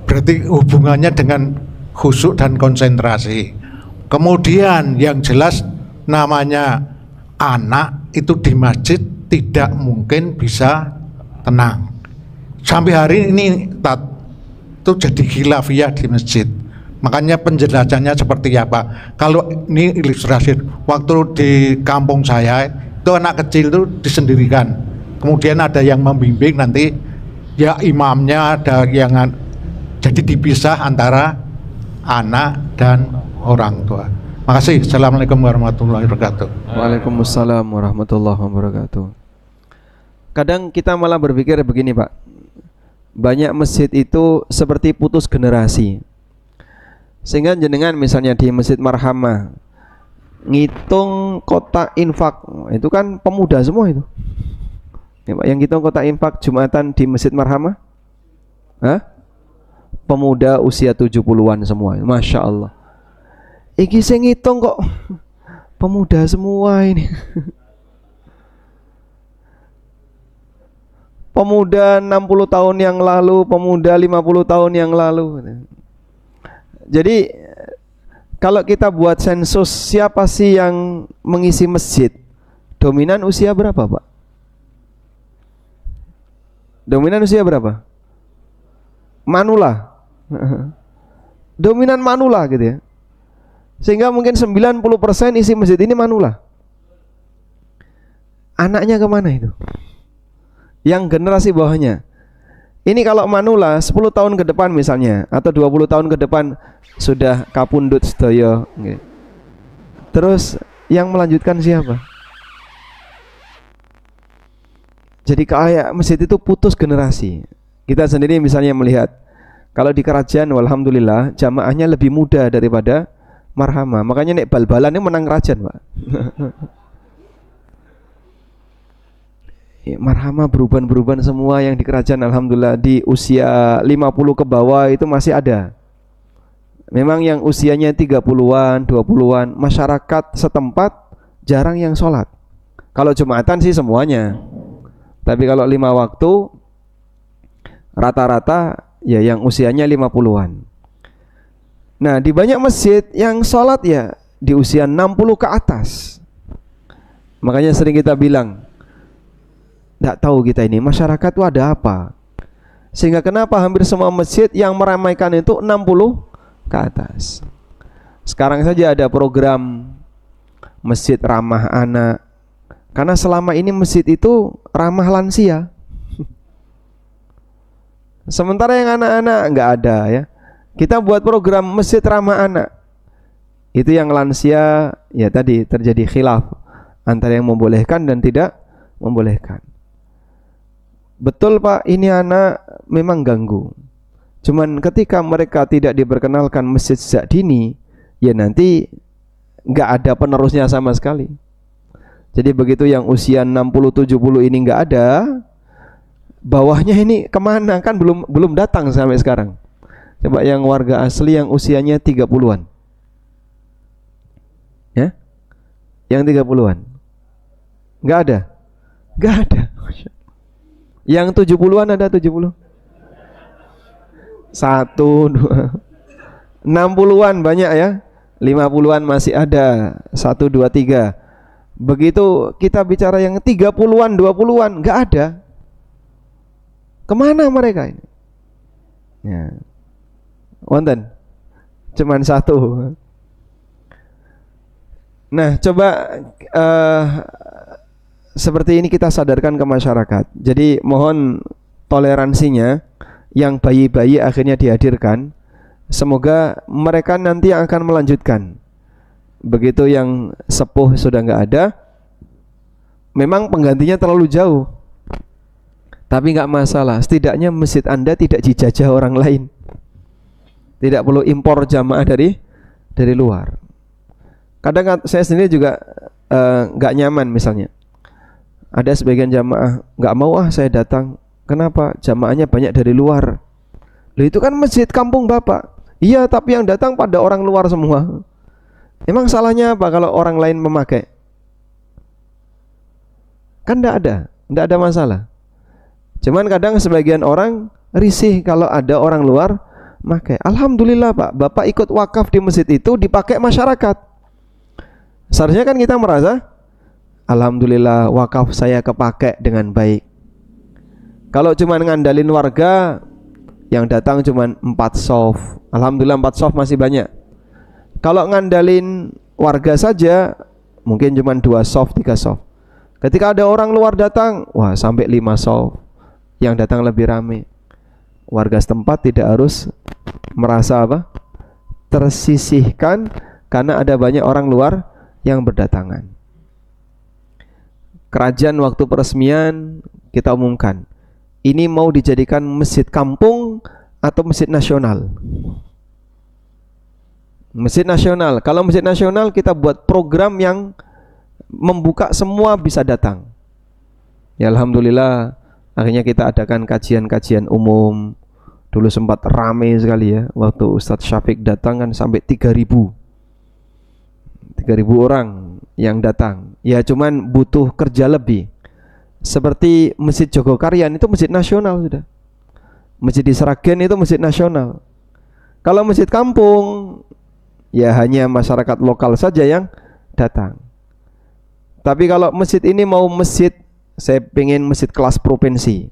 Berarti hubungannya dengan khusyuk dan konsentrasi. Kemudian yang jelas namanya anak itu di masjid tidak mungkin bisa tenang. Sampai hari ini itu jadi khilafiyah di masjid. Makanya penjelasannya seperti apa? Kalau ini ilustrasi, waktu di kampung saya itu anak kecil itu disendirikan. Kemudian ada yang membimbing, nanti ya imamnya ada yang, jadi dipisah antara anak dan orang tua. Makasih. Assalamualaikum warahmatullahi wabarakatuh. Waalaikumsalam warahmatullahi wabarakatuh. Kadang kita malah berpikir begini Pak, banyak masjid itu seperti putus generasi. Sehingga jenengan misalnya di Masjid Marhamah ngitung kotak infak, itu kan pemuda semua itu ya, Pak, yang ngitung kotak infak Jumatan di Masjid Marhamah pemuda usia 70-an semua. Masya Allah. Iki saya ngitung kok pemuda semua ini. Pemuda 60 tahun yang lalu, pemuda 50 tahun yang lalu. Jadi kalau kita buat sensus siapa sih yang mengisi masjid, dominan usia berapa Pak? Dominan usia berapa? Manula. Dominan manula gitu ya. Sehingga mungkin 90% isi masjid ini manula. Anaknya kemana itu? Yang generasi bawahnya. Ini kalau manula 10 tahun ke depan misalnya atau 20 tahun ke depan sudah kapundhut sedaya. Terus yang melanjutkan siapa? Jadi kayak masjid itu putus generasi. Kita sendiri misalnya melihat kalau di kerajaan alhamdulillah jamaahnya lebih muda daripada marhama. Makanya nek bal-balan ini menang kerajaan, Pak. Marhama beruban semua yang di kerajaan alhamdulillah di usia 50 ke bawah itu masih ada. Memang yang usianya 30-an, 20-an masyarakat setempat jarang yang sholat. Kalau Jumatan sih semuanya. Tapi kalau 5 waktu rata-rata ya yang usianya 50-an. Nah, di banyak masjid yang sholat ya di usia 60 ke atas. Makanya sering kita bilang tidak tahu kita ini masyarakat itu ada apa, sehingga kenapa hampir semua masjid yang meramaikan itu 60 ke atas. Sekarang saja ada program masjid ramah anak, karena selama ini masjid itu ramah lansia. Sementara yang anak-anak nggak ada ya. Kita buat program masjid ramah anak, itu yang lansia ya tadi terjadi khilaf antara yang membolehkan dan tidak membolehkan. Betul Pak, ini anak memang ganggu. Cuman ketika mereka tidak diperkenalkan masjid sejak dini, ya nanti nggak ada penerusnya sama sekali. Jadi begitu yang usia 60-70 ini nggak ada, bawahnya ini kemana? Kan belum datang sampai sekarang. Coba yang warga asli yang usianya 30-an, ya, yang 30-an, nggak ada, nggak ada. Yang 70-an ada 70? 1, 2 60-an banyak ya. 50-an masih ada 1, 2, 3. Begitu kita bicara yang 30-an, 20-an nggak ada. Kemana mereka ini? Ya. Wonten cuman 1. Nah coba seperti ini kita sadarkan ke masyarakat. Jadi mohon toleransinya. Yang bayi-bayi akhirnya dihadirkan, semoga mereka nanti yang akan melanjutkan. Begitu yang sepuh sudah nggak ada, memang penggantinya terlalu jauh, tapi nggak masalah. Setidaknya masjid Anda tidak dijajah orang lain, tidak perlu impor jamaah dari luar. Kadang saya sendiri juga nggak nyaman misalnya. Ada sebagian jamaah nggak mau saya datang. Kenapa? Jamaahnya banyak dari luar. Loh itu kan masjid kampung Bapak. Iya, tapi yang datang pada orang luar semua. Emang salahnya apa kalau orang lain memakai? Kan enggak ada masalah. Cuman kadang sebagian orang risih kalau ada orang luar pakai. Alhamdulillah Pak, Bapak ikut wakaf di masjid itu dipakai masyarakat. Seharusnya kan kita merasa alhamdulillah wakaf saya kepakai dengan baik. Kalau cuma ngandalin warga yang datang cuma 4 soft, alhamdulillah 4 soft masih banyak. Kalau ngandalin warga saja mungkin cuma 2 soft, 3 soft. Ketika ada orang luar datang, wah sampai 5 soft. Yang datang lebih ramai. Warga setempat tidak harus merasa apa? Tersisihkan karena ada banyak orang luar yang berdatangan. Kerajaan waktu peresmian kita umumkan, ini mau dijadikan masjid kampung atau masjid nasional? Masjid nasional. Kalau masjid nasional kita buat program yang membuka semua bisa datang. Ya alhamdulillah akhirnya kita adakan kajian-kajian umum. Dulu sempat ramai sekali ya. Waktu Ustadz Syafiq datang kan sampai 3.000 orang yang datang. Ya cuman butuh kerja lebih. Seperti Masjid Jogokarian itu masjid nasional sudah. Masjid di Sragen itu masjid nasional. Kalau masjid kampung ya hanya masyarakat lokal saja yang datang. Tapi kalau masjid ini mau masjid, saya pengen masjid kelas provinsi,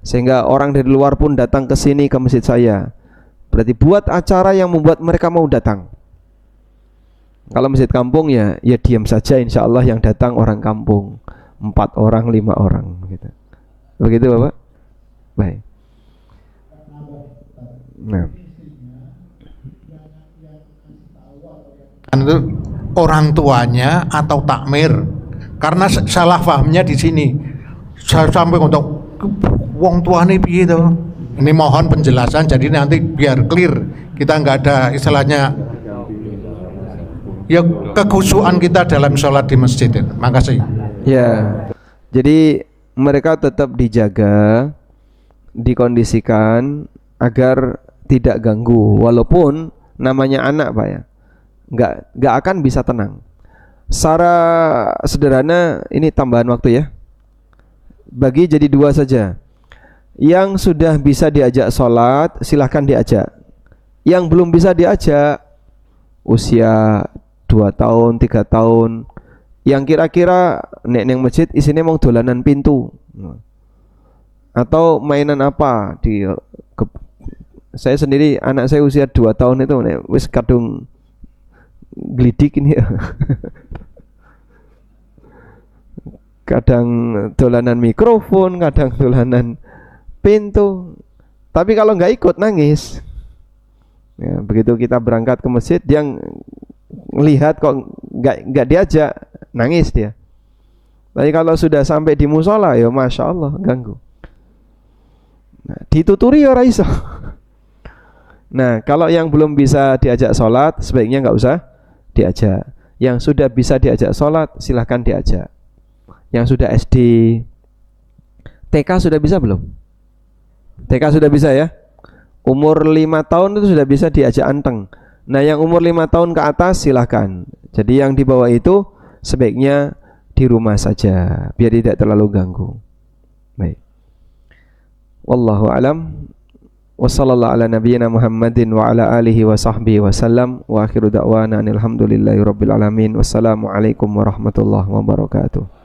sehingga orang dari luar pun datang ke sini ke masjid saya. Berarti buat acara yang membuat mereka mau datang. Kalau masjid kampung ya diam saja, insya Allah yang datang orang kampung. 4 orang, 5 orang gitu. Begitu Bapak? Baik. Nah, itu orang tuanya atau takmir, karena salah pahamnya di sini. Saya sampai untuk wong tuane piye to? Ini mohon penjelasan, jadi nanti biar clear, kita nggak ada istilahnya ya kekhusyuan kita dalam sholat di masjid. Makasih. ya. Jadi mereka tetap dijaga, dikondisikan agar tidak ganggu, walaupun namanya anak Pak ya, nggak akan bisa tenang. Secara sederhana ini tambahan waktu ya, bagi jadi dua saja. Yang sudah bisa diajak sholat silahkan diajak, yang belum bisa diajak usia 2 tahun 3 tahun, yang kira-kira nek neng masjid isinya mau dolanan pintu atau mainan apa saya sendiri anak saya usia 2 tahun itu nek wis kadung glidik ini ya. Kadang dolanan mikrofon, kadang dolanan pintu. Tapi kalau nggak ikut nangis. Ya, begitu kita berangkat ke masjid, dia melihat kok nggak diajak, nangis dia. Tapi kalau sudah sampai di musola, ya masya Allah ganggu. Nah, dituturi ya iso. Nah, kalau yang belum bisa diajak sholat, sebaiknya nggak usah diajak. Yang sudah bisa diajak sholat, silahkan diajak. Yang sudah SD, TK sudah bisa belum? TK sudah bisa ya. Umur 5 tahun itu sudah bisa diajak anteng. Nah yang umur 5 tahun ke atas silahkan. Jadi yang di bawah itu sebaiknya di rumah saja, biar tidak terlalu ganggu. Baik. Wallahu alam. Wassallallahu ala nabiyyina Muhammadin wa ala alihi wa sahbihi wasallam. Wa akhiru da'wana alhamdulillahi rabbil alamin. Wassalamualaikum warahmatullahi wabarakatuh.